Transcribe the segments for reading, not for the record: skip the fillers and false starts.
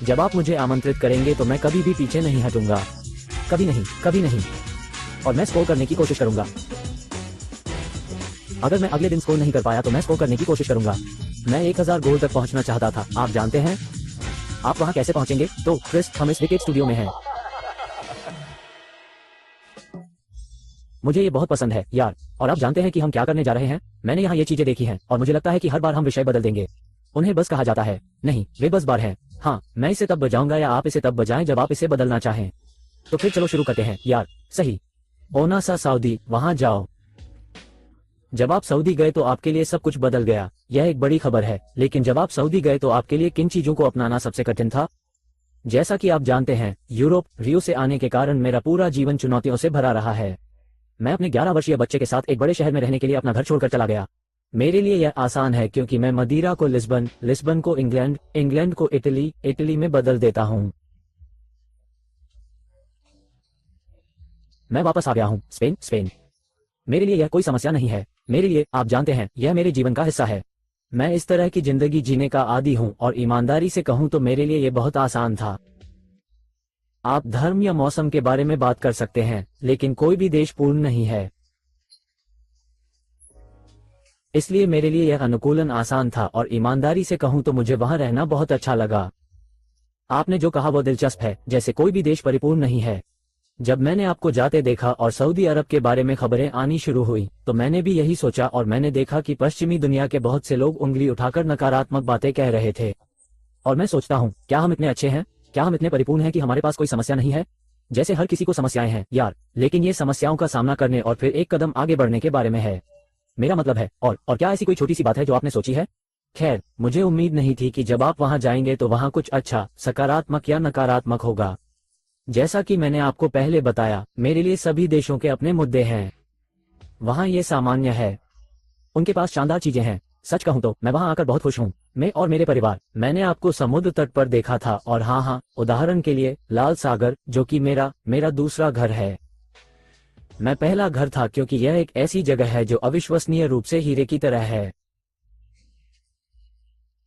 जब आप मुझे आमंत्रित करेंगे तो मैं कभी भी पीछे नहीं हटूंगा, कभी नहीं, कभी नहीं। और मैं स्कोर करने की कोशिश करूंगा। अगर मैं अगले दिन स्कोर नहीं कर पाया तो मैं स्कोर करने की कोशिश करूंगा। मैं 1000 गोल तक पहुंचना चाहता था। आप जानते हैं आप वहां कैसे पहुंचेंगे? तो क्रिस, हम इस विकेट स्टूडियो में हैं। मुझे ये बहुत पसंद है यार। और आप जानते हैं कि हम क्या करने जा रहे हैं? मैंने यहाँ ये चीजें देखी हैं और मुझे लगता है कि हर बार हम विषय बदल देंगे। उन्हें बस कहा जाता है। नहीं, वे बस बार हैं। हाँ, मैं इसे तब बजाऊंगा या आप इसे तब बजाएं जब आप इसे बदलना चाहें। तो फिर चलो शुरू करते हैं यार। सही। ओना सा सऊदी, वहां जाओ। जब आप सऊदी गए तो आपके लिए सब कुछ बदल गया। यह एक बड़ी खबर है, लेकिन जब आप सऊदी गए तो आपके लिए किन चीजों को अपनाना सबसे कठिन था? जैसा कि आप जानते हैं, यूरोप, रियो से आने के कारण मेरा पूरा जीवन चुनौतियों से भरा रहा है। मैं अपने 11 वर्षीय बच्चे के साथ एक बड़े शहर में रहने के लिए अपना घर छोड़कर चला गया। मेरे लिए यह आसान है क्योंकि मैं मदीरा को लिस्बन, लिस्बन को इंग्लैंड, इंग्लैंड को इटली, इटली में बदल देता हूं। मैं वापस आ गया हूं, स्पेन, स्पेन। मेरे लिए यह कोई समस्या नहीं है। मेरे लिए, आप जानते हैं, यह मेरे जीवन का हिस्सा है। मैं इस तरह की जिंदगी जीने का आदी हूं और ईमानदारी से कहूं तो मेरे लिए यह बहुत आसान था। आप धर्म या मौसम के बारे में बात कर सकते हैं, लेकिन कोई भी देश पूर्ण नहीं है। इसलिए मेरे लिए यह अनुकूलन आसान था और ईमानदारी से कहूं तो मुझे वहां रहना बहुत अच्छा लगा। आपने जो कहा वो दिलचस्प है, जैसे कोई भी देश परिपूर्ण नहीं है। जब मैंने आपको जाते देखा और सऊदी अरब के बारे में खबरें आनी शुरू हुई तो मैंने भी यही सोचा और मैंने देखा कि पश्चिमी दुनिया के बहुत से लोग उंगली उठाकर नकारात्मक बातें कह रहे थे। और मैं सोचता हूँ, क्या हम इतने अच्छे हैं? क्या हम इतने परिपूर्ण हैं कि हमारे पास कोई समस्या नहीं है? जैसे हर किसी को समस्याएं हैं यार, लेकिन ये समस्याओं का सामना करने और फिर एक कदम आगे बढ़ने के बारे में है। मेरा मतलब है, और क्या ऐसी कोई छोटी सी बात है जो आपने सोची है? खैर, मुझे उम्मीद नहीं थी कि जब आप वहां जाएंगे तो वहां कुछ अच्छा, सकारात्मक या नकारात्मक होगा। जैसा कि मैंने आपको पहले बताया, मेरे लिए सभी देशों के अपने मुद्दे हैं। वहां ये सामान्य है। उनके पास शानदार चीजें हैं। सच कहूं तो मैं वहां आकर बहुत खुश हूं। मैं और मेरे परिवार। मैंने आपको समुद्र तट पर देखा था और हाँ, उदाहरण के लिए लाल सागर, जो कि मेरा दूसरा घर है। मैं पहला घर था क्योंकि यह एक ऐसी जगह है जो अविश्वसनीय रूप से हीरे की तरह है।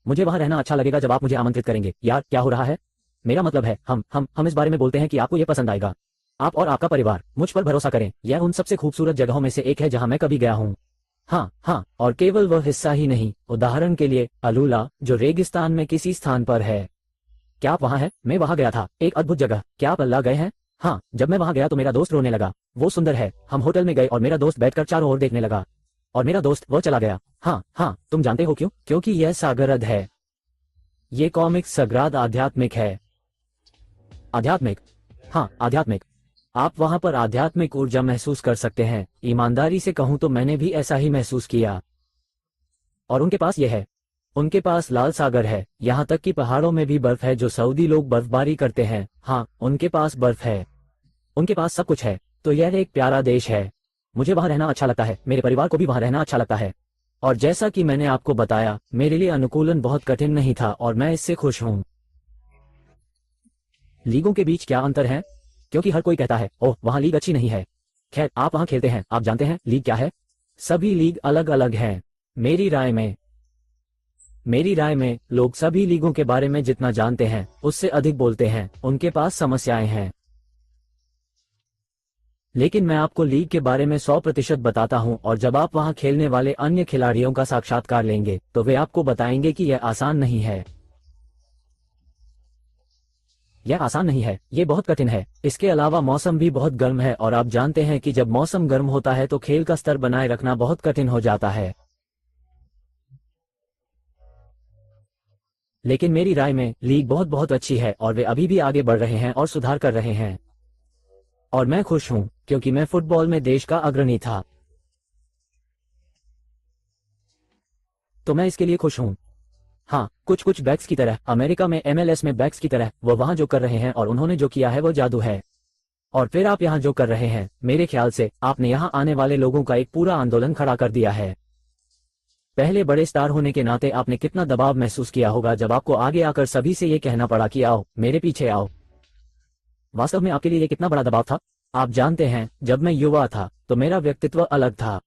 मुझे वहां रहना अच्छा लगेगा जब आप मुझे आमंत्रित करेंगे। यार, क्या हो रहा है? मेरा मतलब है, हम इस बारे में बोलते हैं कि आपको यह पसंद आएगा। आप और आपका परिवार, मुझ पर भरोसा करें, यह उन सबसे खूबसूरत जगहों में से एक है जहां मैं कभी गया हूं। हाँ, और केवल वह हिस्सा ही नहीं, उदाहरण के लिए अलूला, जो रेगिस्तान में किसी स्थान पर है। क्या आप वहां हैं? मैं वहां गया था, एक अद्भुत जगह। क्या आप अल्लाह गए हैं? हाँ, जब मैं वहां गया तो मेरा दोस्त रोने लगा। वो सुंदर है। हम होटल में गए और मेरा दोस्त बैठकर चारों ओर देखने लगा और मेरा दोस्त वह चला गया। हाँ, तुम जानते हो क्यों? क्योंकि यह सागरद है। ये कॉमिक सग्राद आध्यात्मिक है। आध्यात्मिक? हाँ, आध्यात्मिक। आप वहां पर आध्यात्मिक ऊर्जा महसूस कर सकते हैं। ईमानदारी से कहूं तो मैंने भी ऐसा ही महसूस किया। और उनके पास यह है। उनके पास लाल सागर है, यहाँ तक कि पहाड़ों में भी बर्फ है जो सऊदी लोग बर्फबारी करते हैं। हाँ, उनके पास बर्फ है। उनके पास सब कुछ है। तो यह एक प्यारा देश है। मुझे वहां रहना अच्छा लगता है। मेरे परिवार को भी वहां रहना अच्छा लगता है। और जैसा कि मैंने आपको बताया, मेरे लिए अनुकूलन बहुत कठिन नहीं था और मैं इससे खुश हूं। लीगों के बीच क्या अंतर है? क्योंकि हर कोई कहता है, ओह, वहां लीग अच्छी नहीं है। खैर, आप वहां खेलते हैं, आप जानते हैं लीग क्या है? सभी लीग अलग अलग हैं। मेरी राय में लोग सभी लीगों के बारे में जितना जानते हैं उससे अधिक बोलते हैं। उनके पास समस्याएं हैं। लेकिन मैं आपको लीग के बारे में 100% बताता हूं और जब आप वहां खेलने वाले अन्य खिलाड़ियों का साक्षात्कार लेंगे तो वे आपको बताएंगे कि यह आसान नहीं है। यह आसान नहीं है, ये बहुत कठिन है। इसके अलावा मौसम भी बहुत गर्म है और आप जानते हैं कि जब मौसम गर्म होता है तो खेल का स्तर बनाए रखना बहुत कठिन हो जाता है। लेकिन मेरी राय में लीग बहुत बहुत अच्छी है और वे अभी भी आगे बढ़ रहे हैं और सुधार कर रहे हैं। और मैं खुश हूं क्योंकि मैं फुटबॉल में देश का अग्रणी था। तो मैं इसके लिए खुश हूं। हाँ, कुछ बैक्स की तरह, अमेरिका में MLS में बैक्स की तरह, वो वहां जो कर रहे हैं और उन्होंने जो किया है वो जादू है। और फिर आप यहाँ जो कर रहे हैं, मेरे ख्याल से आपने यहाँ आने वाले लोगों का एक पूरा आंदोलन खड़ा कर दिया है। पहले बड़े स्टार होने के नाते आपने कितना दबाव महसूस किया होगा जब आपको आगे आकर सभी से ये कहना पड़ा कि आओ, मेरे पीछे आओ। वास्तव में आपके लिए ये कितना बड़ा दबाव था? आप जानते हैं, जब मैं युवा था तो मेरा व्यक्तित्व अलग था।